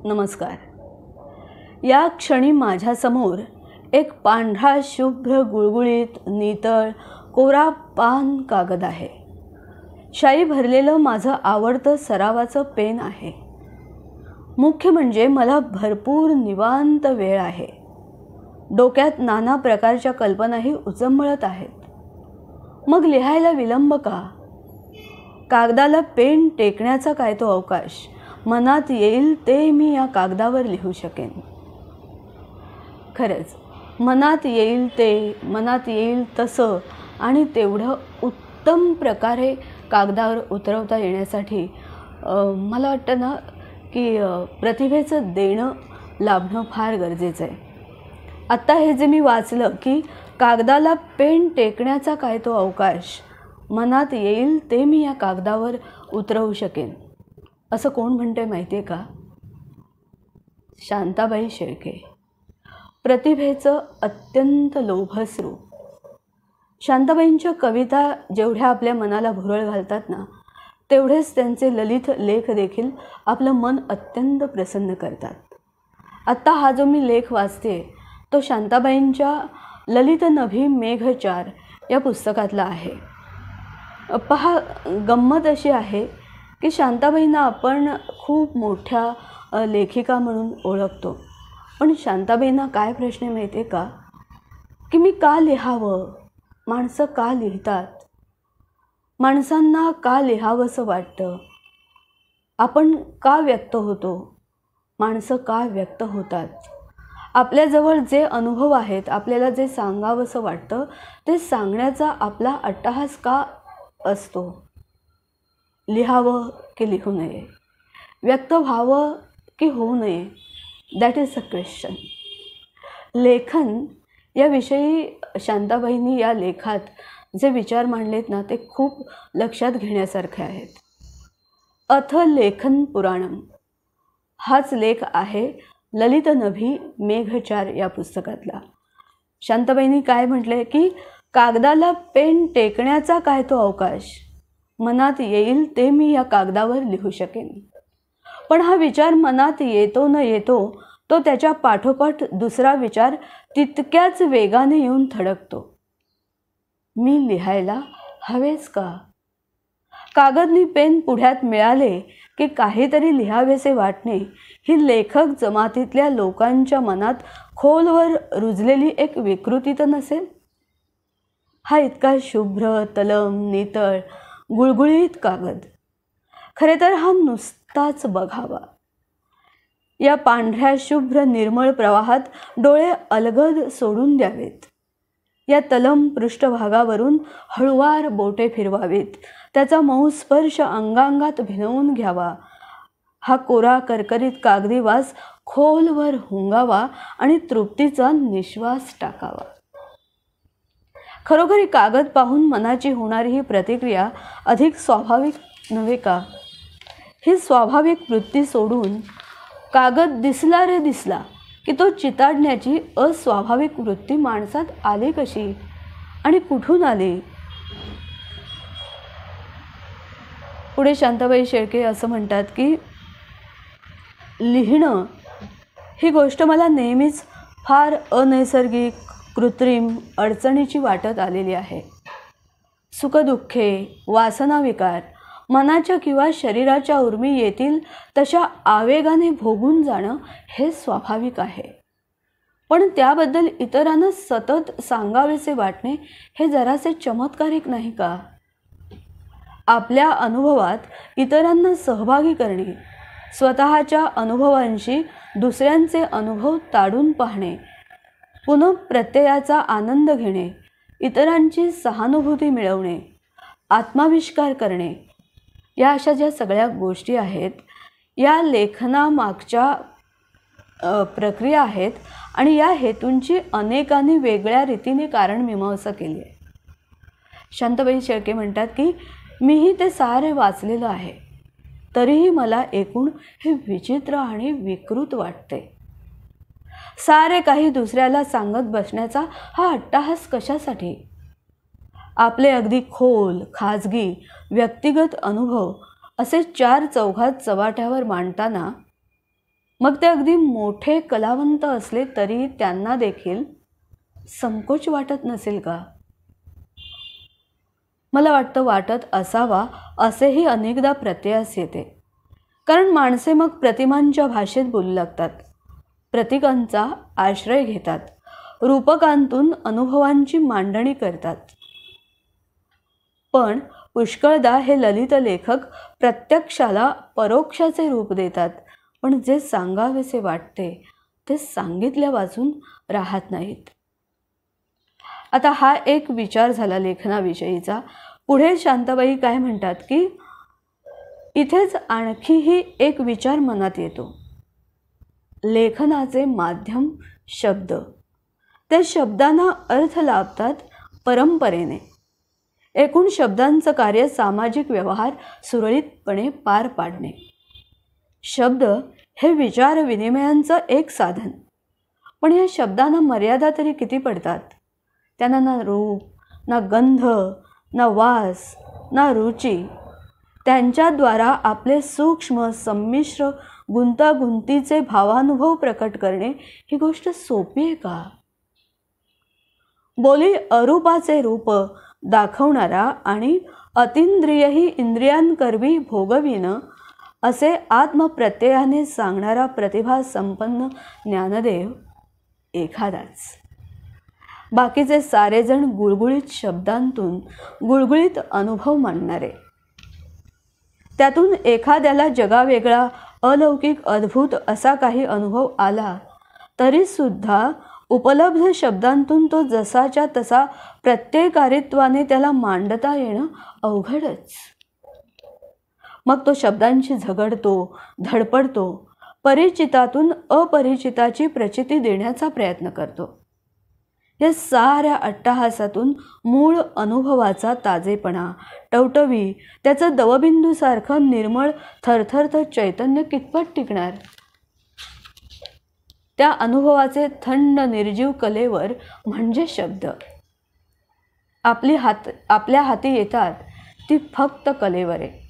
नमस्कार. या क्षणी माझ्यासमोर एक पांढरा शुभ्र गुळगुळीत नितळ कोरा पान कागद आहे. शाई भरलेलं माझं आवडतं सरावाचं पेन आहे. मुख्य म्हणजे मला भरपूर निवांत वेळ आहे. डोक्यात नाना प्रकारच्या कल्पनाही उचंबळत आहेत. मग लिहायला विलंब का? कागदाला पेन टेकण्याचा काय तो अवकाश. मनात येईल ते मी या कागदावर लिहू शकेन. खरंच मनात येईल ते, मनात येईल तसं आणि तेवढं उत्तम प्रकारे कागदावर उतरवता येण्यासाठी मला वाटतं ना की प्रतिभेचं देणं लाभणं फार गरजेचं आहे. आत्ता हे जे मी वाचलं की कागदाला पेन टेकण्याचा काय तो अवकाश, मनात येईल ते मी या कागदावर उतरवू शकेन, असं कोण म्हणते माहिती आहे का? शांताबाई शेळके. प्रतिभेचं अत्यंत लोभस रूप. शांताबाईंच्या कविता जेवढ्या आपल्या मनाला भुरळ घालतात ना, तेवढेच त्यांचे ललित लेख देखील आपलं मन अत्यंत प्रसन्न करतात. आत्ता हा जो मी लेख वाचते तो शांताबाईंच्या ललित नभी मेघचार या पुस्तकातला आहे. पहा, गंमत अशी आहे की शांताबाईंना आपण खूप मोठ्या लेखिका म्हणून ओळखतो, पण शांताबाईंना काय प्रश्न आहे माहिती आहे का, की मी का लिहावं, माणसं का लिहितात, माणसांना का लिहावंसं वाटतं, आपण का व्यक्त होतो, माणसं का व्यक्त होतात, आपल्याजवळ जे अनुभव आहेत, आपल्याला जे सांगावंसं वाटतं ते सांगण्याचा आपला अट्टहास का असतो. लिहावं की लिहू नये, व्यक्त व्हावं की होऊ नये, दॅट इज अ क्वेश्चन. लेखन याविषयी शांताबाईंनी या लेखात जे विचार मांडलेत ना, ते खूप लक्षात घेण्यासारखे आहेत. अथ लेखन पुराणम हाच लेख आहे ललित नभी मेघचार या पुस्तकातला. शांताबाईंनी काय म्हटले की कागदाला पेन टेकण्याचा काय तो अवकाश, मनात येईल ते मी या कागदावर लिहू शकेन. पण हा विचार मनात येतो न येतो, तो त्याच्या पाठोपाठ दुसरा विचार तितक्याच वेगाने येऊन थडकतो. मी लिहायला हवेच का? कागदनी पेन पुढ्यात मिळाले की काहीतरी लिहावेसे वाटणे ही लेखक जमातीतल्या लोकांच्या मनात खोलवर रुजलेली एक विकृती तर नसेल? हा इतका शुभ्र तलम नितळ गुळगुळीत कागद, खरे तर हा नुसताच बघावा. या पांढऱ्या शुभ्र निर्मळ प्रवाहात डोळे अलगद सोडून द्यावेत. या तलम पृष्ठभागावरून हळुवार बोटे फिरवावीत. त्याचा मऊ स्पर्श अंगांगात भिनवून घ्यावा. हा कोरा करकरीत कागदी वास खोलवर हुंगावा आणि तृप्तीचा निश्वास टाकावा. खरोखरी कागद पाहून मनाची होणारी ही प्रतिक्रिया अधिक स्वाभाविक नव्हे का? ही स्वाभाविक वृत्ती सोडून कागद दिसला रे दिसला की तो चिताडण्याची अस्वाभाविक वृत्ती माणसात आली कशी आणि कुठून आली? पुढे शांताबाई शेळके असं म्हणतात की लिहिणं ही गोष्ट मला नेहमीच फार अनैसर्गिक, कृत्रिम, अडचणीची वाटत आलेली आहे. सुखदुःखे, वासनाविकार मनाच्या किंवा शरीराच्या उर्मी येतील तशा आवेगाने भोगून जाणं हे स्वाभाविक आहे. पण त्याबद्दल इतरांना सतत सांगावेसे वाटणे हे जरासे चमत्कारिक नाही का? आपल्या अनुभवात इतरांना सहभागी करणे, स्वतःच्या अनुभवांशी दुसऱ्यांचे अनुभव ताडून पाहणे, पुनःप्रत्ययाचा आनंद घेणे, इतरांची सहानुभूती मिळवणे, आत्माविष्कार करणे, या अशा ज्या सगळ्या गोष्टी आहेत, या लेखनामागच्या प्रक्रिया आहेत आणि या हेतूंची अनेकांनी वेगळ्या रीतीने कारणमीमांसा केली आहे. शांताबाई शेळके म्हणतात की मीही ते सारे वाचलेलं आहे, तरीही मला एकूण हे विचित्र आणि विकृत वाटते. सारे काही दुसऱ्याला सांगत बसण्याचा हा अट्टाहास कशासाठी? आपले अगदी खोल, खाजगी, व्यक्तिगत अनुभव असे चार चौघात चव्हाट्यावर मांडताना मग ते अगदी मोठे कलावंत असले तरी त्यांना देखील संकोच वाटत नसेल का? मला वाटतं वाटत असावा असेही अनेकदा प्रत्ययास येते. कारण माणसे मग प्रतिमांच्या भाषेत बोलू लागतात, प्रतीकांचा आश्रय घेतात, रूपकांतून अनुभवांची मांडणी करतात. पण पुष्कळदा हे ललित लेखक प्रत्यक्षाला परोक्षाचे रूप देतात, पण जे सांगावेसे वाटते ते सांगितल्या वाचून राहत नाहीत. आता हा एक विचार झाला लेखनाविषयीचा. पुढे शांताबाई काय म्हणतात की इथेच आणखीही एक विचार मनात येतो. लेखनाचे माध्यम शब्द, त्या शब्दांना अर्थ लाभतात परंपरेने. एकूण शब्दांचं कार्य सामाजिक व्यवहार सुरळीतपणे पार पाडणे. शब्द हे विचार विनिमयांचं एक साधन. पण या शब्दांना मर्यादा तरी किती पडतात. त्यांना ना रूप, ना गंध, ना वास, ना रुची. त्यांच्याद्वारा आपले सूक्ष्म संमिश्र गुंतागुंतीचे भावानुभव प्रकट करणे ही गोष्ट सोपी आहे का? बोली अरूपाचे रूप दाखवणारा आणि अतींद्रियही इंद्रियांकरवी भोगविणं असे आत्मप्रत्ययाने सांगणारा प्रतिभा संपन्न ज्ञानदेव एखादाच. बाकीचे सारेजण गुळगुळीत शब्दांतून गुळगुळीत अनुभव मांडणारे. त्यातून एखाद्याला जगावेगळा अलौकिक अद्भुत असा काही अनुभव आला तरीसुद्धा उपलब्ध शब्दांतून तो जसाच्या तसा प्रत्ययकारित्वाने त्याला मांडता येणं अवघडच. मग तो शब्दांशी झगडतो, धडपडतो, परिचितातून अपरिचिताची प्रचिती देण्याचा प्रयत्न करतो. या साऱ्या अट्टहासातून मूळ अनुभवाचा ताजेपणा, टवटवी, त्याचं दवबिंदूसारखं निर्मळ थरथरतं चैतन्य कितपत टिकणार? त्या अनुभवाचे थंड निर्जीव कलेवर म्हणजे शब्द आपल्या हाती येतात ती फक्त कलेवर आहे.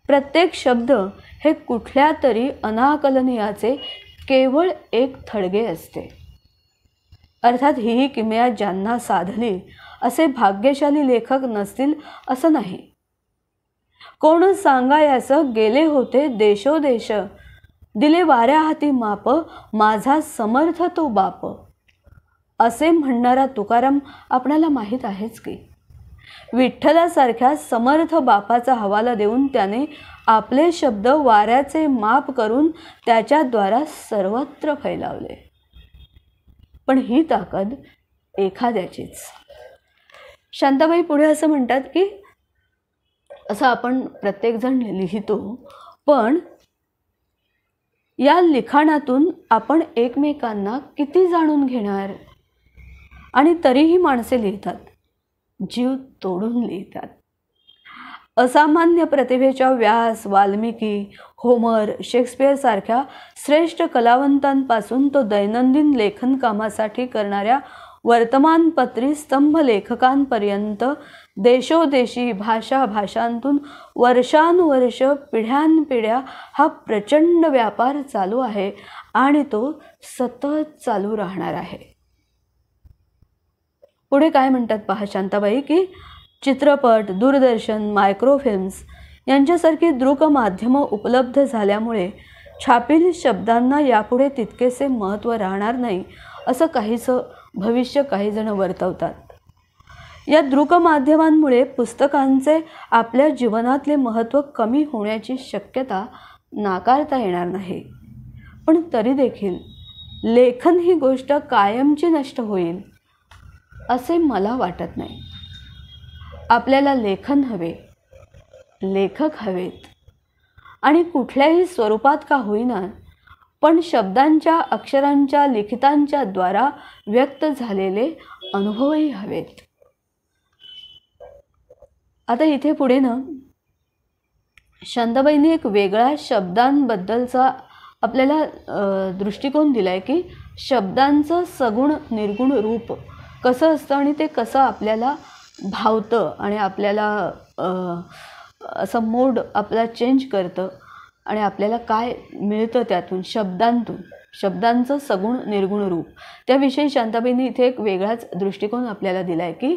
प्रत्येक शब्द हे कुठल्या तरी अनाकलनीयाचे केवळ एक थडगे असते. अर्थात ही किमया ज्यांना साधली असे भाग्यशाली लेखक नसतील असं नाही. कोण सांगायाचं गेले होते देशोदेश, दिले वाऱ्या हाती माप, माझा समर्थ तो बाप, असे म्हणणारा तुकाराम आपणाला माहीत आहेच की. विठ्ठलासारख्या समर्थ बापाचा हवाला देऊन त्याने आपले शब्द वाऱ्याचे माप करून त्याच्याद्वारा सर्वत्र फैलावले. पण ही ताकद एखाद्याचीच. शांताबाई पुढे असं म्हणतात की असं आपण प्रत्येकजण लिहितो, पण या लिखाणातून आपण एकमेकांना किती जाणून घेणार? आणि तरीही माणसे लिहितात, जीव तोडून लिहितात. असामान्य प्रतिभेच्या व्यास, वाल्मिकी, होमर, शेक्सपियर सारख्या श्रेष्ठ कलावंतांपासून तो दैनंदिन लेखन कामासाठी करणाऱ्या वर्तमानपत्री स्तंभ लेखकांपर्यंत देशोदेशी भाषा भाषांतून वर्षानुवर्ष पिढ्यानपिढ्या हा प्रचंड व्यापार चालू आहे आणि तो सतत चालू राहणार आहे. पुढे काय म्हणतात पहा शांताबाई की चित्रपट, दूरदर्शन, मायक्रोफिल्म्स यांच्यासारखी दृक माध्यमं उपलब्ध झाल्यामुळे छापील शब्दांना यापुढे तितकेसे महत्त्व राहणार नाही असं काहीसं भविष्य काहीजण वर्तवतात. या दृक माध्यमांमुळे पुस्तकांचे आपल्या जीवनातले महत्त्व कमी होण्याची शक्यता नाकारता येणार नाही. पण तरी देखील लेखन ही गोष्ट कायमची नष्ट होईल असे मला वाटत नाही. आपल्याला लेखन हवे, लेखक हवेत आणि कुठल्याही स्वरूपात का होईना, पण शब्दांच्या, अक्षरांच्या, लिखितांच्या द्वारा व्यक्त झालेले अनुभवही हवेत. आता इथे पुढे ना शांताबाईंनी एक वेगळा शब्दांबद्दलचा आपल्याला दृष्टिकोन दिलाय की शब्दांचं सगुण निर्गुण रूप कसं असतं आणि ते कसं आपल्याला भावतं आणि आपल्याला असं मोड आपला चेंज करतं. आणि आपल्याला काय मिळतं त्यातून, शब्दांचं सगुण निर्गुण रूप, त्याविषयी शांताबाईंनी इथे एक वेगळाच दृष्टिकोन आपल्याला दिला आहे की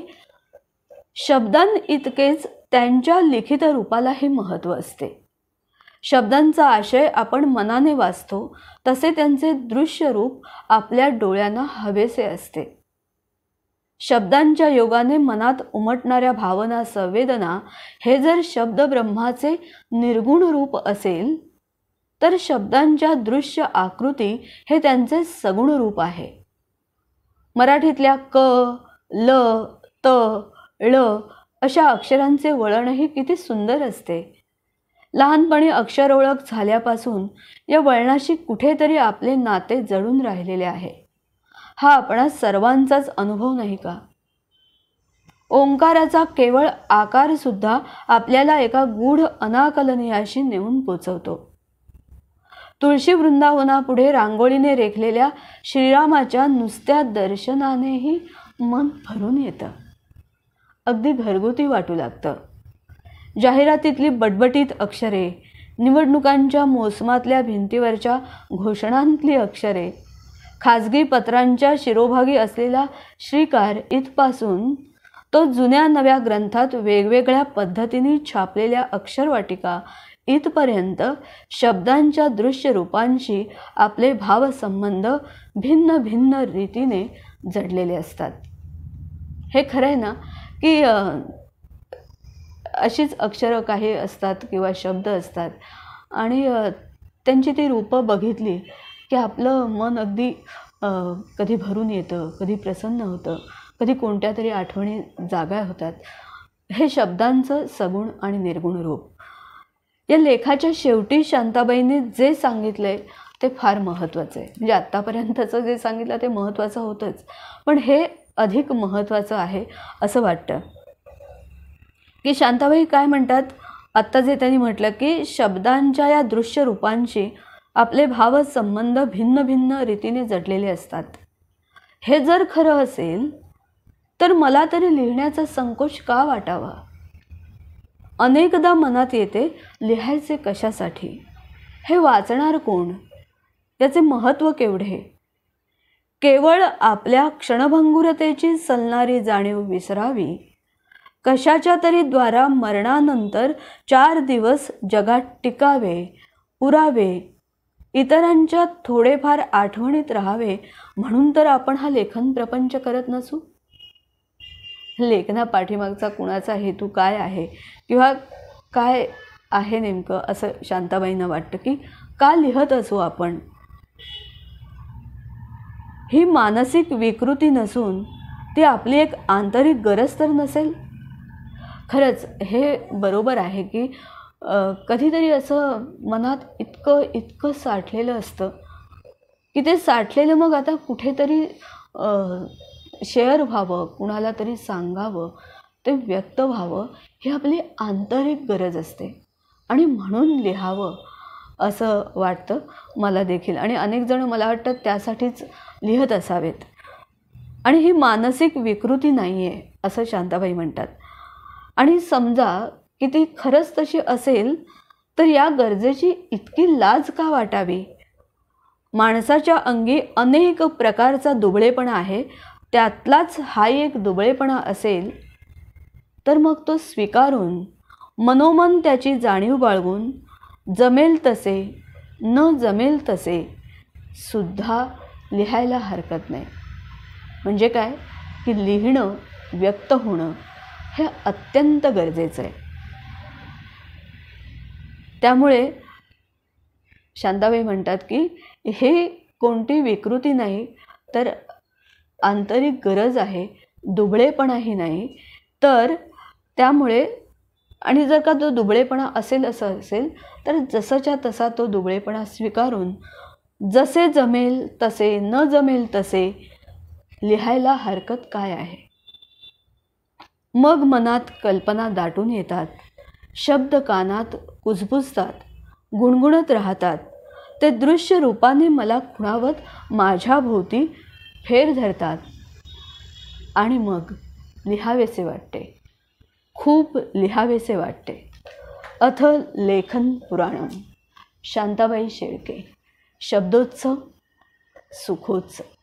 शब्दांइतकेच त्यांच्या लिखित रूपालाही महत्त्व असते. शब्दांचा आशय आपण मनाने वाचतो तसे त्यांचे दृश्य रूप आपल्या डोळ्यांना हवेसे असते. शब्दांच्या योगाने मनात उमटणाऱ्या भावना, संवेदना हे जर शब्द ब्रह्माचे निर्गुण रूप असेल तर शब्दांच्या दृश्य आकृती हे त्यांचे सगुण रूप आहे. मराठीतल्या क, ल, त, ळ अशा अक्षरांचे वळणही किती सुंदर असते. लहानपणी अक्षर ओळख झाल्यापासून या वळणाशी कुठेतरी आपले नाते जडून राहिलेले आहे. हा आपणा सर्वांचाच अनुभव नाही का? ओंकाराचा केवळ आकार सुद्धा आपल्याला एका गूढ अनाकलनीयाशी नेऊन पोचवतो. तुळशी वृंदावनापुढे रांगोळीने रेखलेल्या श्रीरामाच्या नुसत्या दर्शनानेही मन भरून येतं, अगदी घरगुती वाटू लागतं. जाहिरातीतली बटबटीत अक्षरे, निवडणुकांच्या मोसमातल्या भिंतीवरच्या घोषणांतली अक्षरे, खाजगी पत्रांच्या शिरोभागी असलेला श्रीकार इथपासून तो जुन्या नव्या ग्रंथात वेगवेगळ्या पद्धतीने छापलेल्या अक्षरवाटिका इथपर्यंत शब्दांच्या दृश्य रूपांशी आपले भावसंबंध भिन्न भिन्न रीतीने जडलेले असतात. हे खरं आहे ना की अशीच अक्षरं काही असतात किंवा शब्द असतात आणि त्यांची ती रूपं बघितली की आपलं मन अगदी कधी भरून येतं, कधी प्रसन्न होतं, कधी कोणत्या तरी आठवणी जागा होतात. हे शब्दांचं सगुण आणि निर्गुण रूप. या लेखाच्या शेवटी शांताबाईंनी जे सांगितलंय ते फार महत्त्वाचं आहे. म्हणजे आत्तापर्यंतचं जे सांगितलं ते महत्त्वाचं होतंच, पण हे अधिक महत्त्वाचं आहे असं वाटतं. की शांताबाई काय म्हणतात, आत्ता जे त्यांनी म्हटलं की शब्दांच्या या दृश्य रूपांशी आपले भावसंबंध भिन्न भिन्न रीतीने जडलेले असतात. हे जर खरं असेल तर मला तरी लिहिण्याचा संकोच का वाटावा? अनेकदा मनात येते लिहायचे कशासाठी? हे वाचणार कोण? याचे महत्त्व केवढे? केवळ आपल्या क्षणभंगुरतेची सलनारी जाणीव विसरावी, कशाच्या तरी द्वारा मरणानंतर 4 दिवस जगात टिकावे, उरावे, इतरांच्या थोडेफार आठवणीत राहावे म्हणून तर आपण हा लेखन प्रपंच करत नसू. लेखना पाठीमागचा कुणाचा हेतू काय आहे किंवा काय आहे नेमकं असं शांताबाईंना वाटतं की का लिहत असू आपण? ही मानसिक विकृती नसून ती आपली एक आंतरिक गरज तर नसेल? खरंच हे बरोबर आहे की कधीतरी असं मनात इतकं साठलेलं असतं की ते साठलेलं मग आता कुठेतरी शेअर व्हावं, कुणाला तरी सांगावं, ते व्यक्त व्हावं, ही आपली आंतरिक गरज असते आणि म्हणून लिहावं असं वाटतं मला देखील. आणि अनेक जण मला वाटतं त्यासाठीच लिहत असावेत. आणि ही मानसिक विकृती नाही आहे असं शांताबाई म्हणतात. आणि समजा की ती खरंच तशी असेल तर या गरजेची इतकी लाज का वाटावी? माणसाच्या अंगी अनेक प्रकारचा दुबळेपणा आहे, त्यातलाच हा एक दुबळेपणा असेल तर मग तो स्वीकारून मनोमन त्याची जाणीव बाळगून जमेल तसे न जमेल तसे सुद्धा लिहायला हरकत नाही. म्हणजे काय की लिहिणं, व्यक्त होणं हे अत्यंत गरजेचं आहे. त्यामुळे शांताबाई म्हणतात की हे कोणती विकृती नाही तर आंतरिक गरज आहे, दुबळेपणाही नाही. तर त्यामुळे आणि जर का तो दुबळेपणा असं असेल तर जसाच्या तसा तो दुबळेपणा स्वीकारून जसे जमेल तसे न जमेल तसे लिहायला हरकत काय आहे? मग मनात कल्पना दाटून येतात, शब्द कानात कुजबुजतात, गुणगुणत राहतात. ते दृश्य रूपाने मला खुणावत माझ्या भोवती फेर धरतात आणि मग लिहावेसे वाटते, खूप लिहावेसे वाटते. अथ लेखन पुराणम. शांताबाई शेळके. शब्दोत्सव सुखोत्सव.